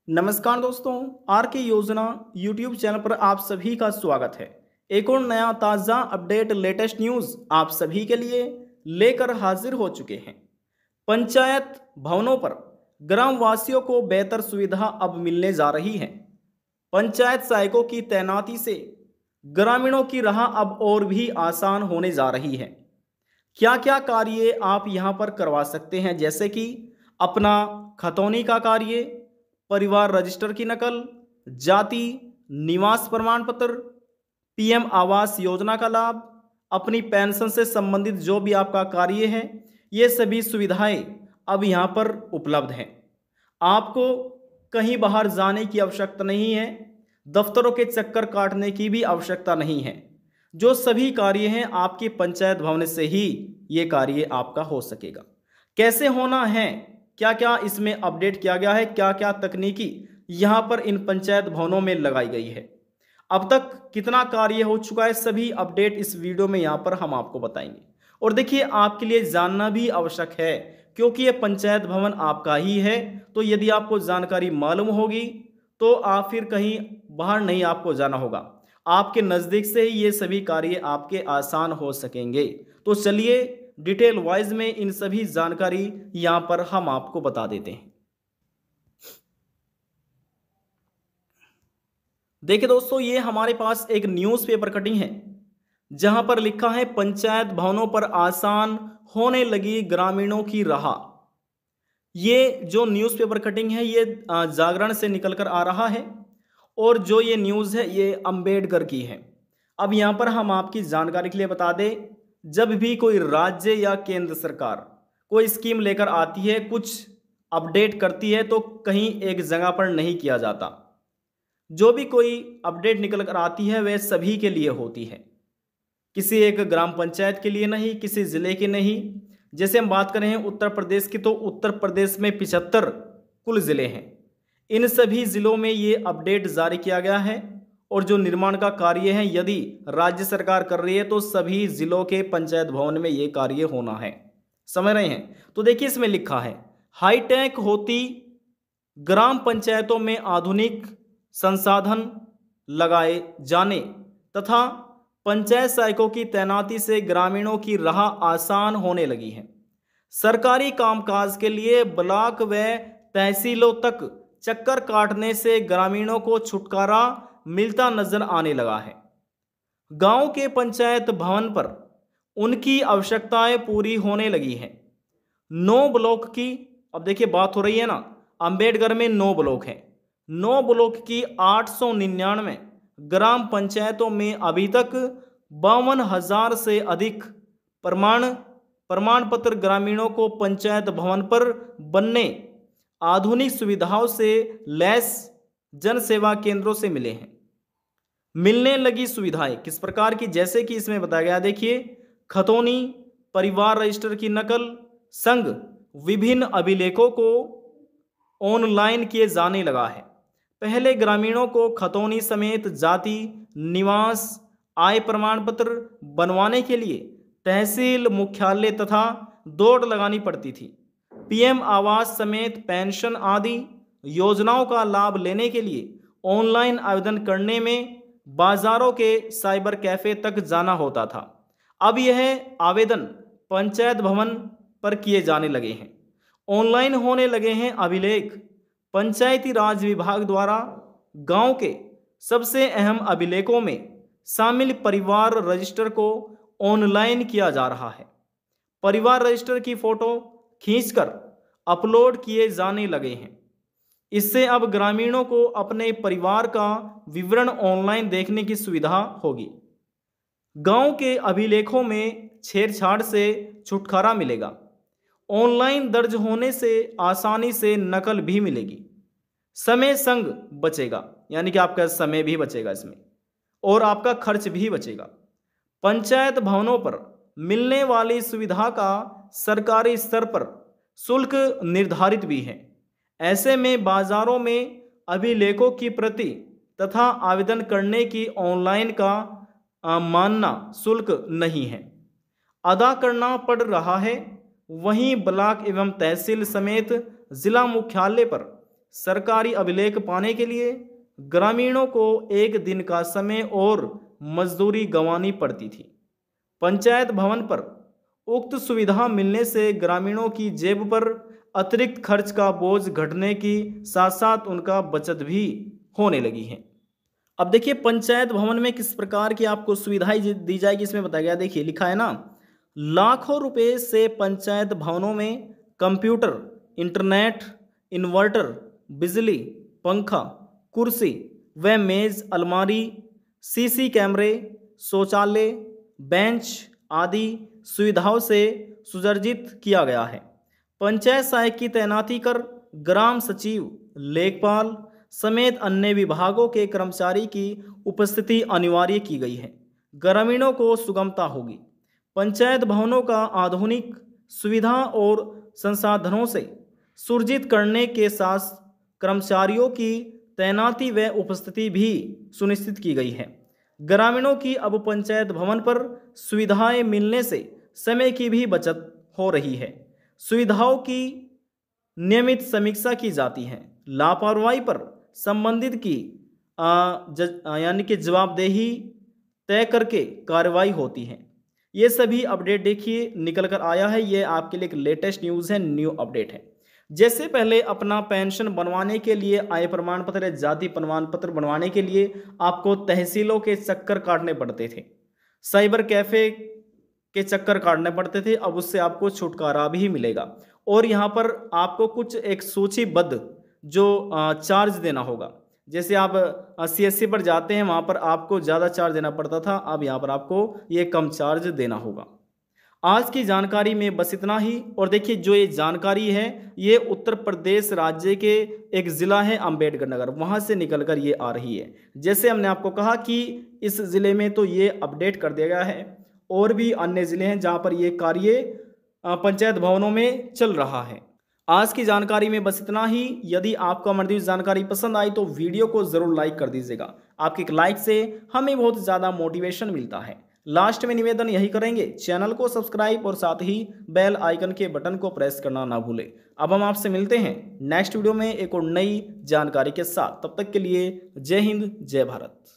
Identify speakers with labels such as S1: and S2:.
S1: नमस्कार दोस्तों, आर के योजना यूट्यूब चैनल पर आप सभी का स्वागत है। एक और नया ताज़ा अपडेट लेटेस्ट न्यूज़ आप सभी के लिए लेकर हाजिर हो चुके हैं। पंचायत भवनों पर ग्राम वासियों को बेहतर सुविधा अब मिलने जा रही है। पंचायत सहायकों की तैनाती से ग्रामीणों की राह अब और भी आसान होने जा रही है। क्या क्या कार्य आप यहां पर करवा सकते हैं, जैसे कि अपना खतौनी का कार्य, परिवार रजिस्टर की नकल, जाति निवास प्रमाण पत्र, पीएम आवास योजना का लाभ, अपनी पेंशन से संबंधित जो भी आपका कार्य है, ये सभी सुविधाएं अब यहाँ पर उपलब्ध हैं। आपको कहीं बाहर जाने की आवश्यकता नहीं है, दफ्तरों के चक्कर काटने की भी आवश्यकता नहीं है। जो सभी कार्य हैं आपकी पंचायत भवन से ही ये कार्य आपका हो सकेगा। कैसे होना है, क्या क्या इसमें अपडेट किया गया है, क्या क्या तकनीकी यहाँ पर इन पंचायत भवनों में लगाई गई है, अब तक कितना कार्य हो चुका है, सभी अपडेट इस वीडियो में यहाँ पर हम आपको बताएंगे। और देखिए, आपके लिए जानना भी आवश्यक है क्योंकि ये पंचायत भवन आपका ही है। तो यदि आपको जानकारी मालूम होगी तो आप फिर कहीं बाहर नहीं आपको जाना होगा, आपके नज़दीक से ही ये सभी कार्य आपके आसान हो सकेंगे। तो चलिए डिटेल वाइज में इन सभी जानकारी यहाँ पर हम आपको बता देते हैं। देखिए दोस्तों, ये हमारे पास एक न्यूज़पेपर कटिंग है जहां पर लिखा है पंचायत भवनों पर आसान होने लगी ग्रामीणों की राह। ये जो न्यूज़पेपर कटिंग है ये जागरण से निकलकर आ रहा है और जो ये न्यूज़ है ये अंबेडकर की है। अब यहाँ पर हम आपकी जानकारी के लिए बता दें, जब भी कोई राज्य या केंद्र सरकार कोई स्कीम लेकर आती है, कुछ अपडेट करती है, तो कहीं एक जगह पर नहीं किया जाता। जो भी कोई अपडेट निकल कर आती है वह सभी के लिए होती है, किसी एक ग्राम पंचायत के लिए नहीं, किसी ज़िले के नहीं। जैसे हम बात करें उत्तर प्रदेश की, तो उत्तर प्रदेश में 75 कुल ज़िले हैं। इन सभी ज़िलों में ये अपडेट जारी किया गया है और जो निर्माण का कार्य है यदि राज्य सरकार कर रही है तो सभी ज़िलों के पंचायत भवन में ये कार्य होना है। समझ रहे हैं? तो देखिए, इसमें लिखा है हाईटेक होती ग्राम पंचायतों में आधुनिक संसाधन लगाए जाने तथा पंचायत सहायकों की तैनाती से ग्रामीणों की राह आसान होने लगी है। सरकारी कामकाज के लिए ब्लॉक व तहसीलों तक चक्कर काटने से ग्रामीणों को छुटकारा मिलता नजर आने लगा है। गांव के पंचायत भवन पर उनकी आवश्यकताएं पूरी होने लगी हैं। 9 ब्लॉक की, अब देखिए बात हो रही है ना, अंबेडकर में 9 ब्लॉक हैं। 9 ब्लॉक की 899 ग्राम पंचायतों में अभी तक 52,000 से अधिक प्रमाण पत्र ग्रामीणों को पंचायत भवन पर बनने आधुनिक सुविधाओं से लैस जन सेवा केंद्रों से मिले हैं। मिलने लगी सुविधाएं किस प्रकार की, जैसे कि इसमें बताया गया, देखिए, खतौनी, परिवार रजिस्टर की नकल संग विभिन्न अभिलेखों को ऑनलाइन किए जाने लगा है। पहले ग्रामीणों को खतौनी समेत जाति निवास आय प्रमाण पत्र बनवाने के लिए तहसील मुख्यालय तथा दौड़ लगानी पड़ती थी। पीएम आवास समेत पेंशन आदि योजनाओं का लाभ लेने के लिए ऑनलाइन आवेदन करने में बाजारों के साइबर कैफे तक जाना होता था। अब यह आवेदन पंचायत भवन पर किए जाने लगे हैं। ऑनलाइन होने लगे हैं अभिलेख। पंचायती राज विभाग द्वारा गांव के सबसे अहम अभिलेखों में शामिल परिवार रजिस्टर को ऑनलाइन किया जा रहा है। परिवार रजिस्टर की फोटो खींचकर अपलोड किए जाने लगे हैं। इससे अब ग्रामीणों को अपने परिवार का विवरण ऑनलाइन देखने की सुविधा होगी। गांव के अभिलेखों में छेड़छाड़ से छुटकारा मिलेगा। ऑनलाइन दर्ज होने से आसानी से नकल भी मिलेगी। समय संग बचेगा, यानी कि आपका समय भी बचेगा इसमें और आपका खर्च भी बचेगा। पंचायत भवनों पर मिलने वाली सुविधा का सरकारी स्तर पर शुल्क निर्धारित भी है। ऐसे में बाजारों में अभिलेखों की प्रति तथा आवेदन करने की ऑनलाइन का मानना शुल्क नहीं है, अदा करना पड़ रहा है। वहीं ब्लॉक एवं तहसील समेत जिला मुख्यालय पर सरकारी अभिलेख पाने के लिए ग्रामीणों को एक दिन का समय और मजदूरी गंवानी पड़ती थी। पंचायत भवन पर उक्त सुविधा मिलने से ग्रामीणों की जेब पर अतिरिक्त खर्च का बोझ घटने की साथ साथ उनका बचत भी होने लगी है। अब देखिए पंचायत भवन में किस प्रकार की आपको सुविधाएं दी जाएगी, इसमें बताया गया। देखिए लिखा है ना, लाखों रुपए से पंचायत भवनों में कंप्यूटर, इंटरनेट, इन्वर्टर, बिजली, पंखा, कुर्सी व मेज, अलमारी, सीसी कैमरे, शौचालय, बेंच आदि सुविधाओं से सुसज्जित किया गया है। पंचायत सहायक की तैनाती कर ग्राम सचिव, लेखपाल समेत अन्य विभागों के कर्मचारी की उपस्थिति अनिवार्य की गई है। ग्रामीणों को सुगमता होगी। पंचायत भवनों का आधुनिक सुविधा और संसाधनों से सुसज्जित करने के साथ कर्मचारियों की तैनाती व उपस्थिति भी सुनिश्चित की गई है। ग्रामीणों की अब पंचायत भवन पर सुविधाएं मिलने से समय की भी बचत हो रही है। सुविधाओं की नियमित समीक्षा की जाती है। लापरवाही पर संबंधित की यानी कि जवाबदेही तय करके कार्रवाई होती है। ये सभी अपडेट देखिए निकल कर आया है। ये आपके लिए एक लेटेस्ट न्यूज़ है, न्यू अपडेट है। जैसे पहले अपना पेंशन बनवाने के लिए, आय प्रमाण पत्र या जाति प्रमाण पत्र बनवाने के लिए आपको तहसीलों के चक्कर काटने पड़ते थे, साइबर कैफे के चक्कर काटने पड़ते थे। अब उससे आपको छुटकारा भी मिलेगा और यहाँ पर आपको कुछ एक सूचीबद्ध जो चार्ज देना होगा। जैसे आप CSC पर जाते हैं, वहाँ पर आपको ज़्यादा चार्ज देना पड़ता था, अब यहाँ पर आपको ये कम चार्ज देना होगा। आज की जानकारी में बस इतना ही। और देखिए जो ये जानकारी है ये उत्तर प्रदेश राज्य के एक ज़िला है अम्बेडकर नगर, वहाँ से निकल कर ये आ रही है। जैसे हमने आपको कहा कि इस ज़िले में तो ये अपडेट कर दिया गया है, और भी अन्य ज़िले हैं जहाँ पर ये कार्य पंचायत भवनों में चल रहा है। आज की जानकारी में बस इतना ही। यदि आपको हमारी दी जानकारी पसंद आई तो वीडियो को ज़रूर लाइक कर दीजिएगा। आपके एक लाइक से हमें बहुत ज़्यादा मोटिवेशन मिलता है। लास्ट में निवेदन यही करेंगे, चैनल को सब्सक्राइब और साथ ही बेल आइकन के बटन को प्रेस करना ना भूलें। अब हम आपसे मिलते हैं नेक्स्ट वीडियो में एक और नई जानकारी के साथ। तब तक के लिए जय हिंद, जय भारत।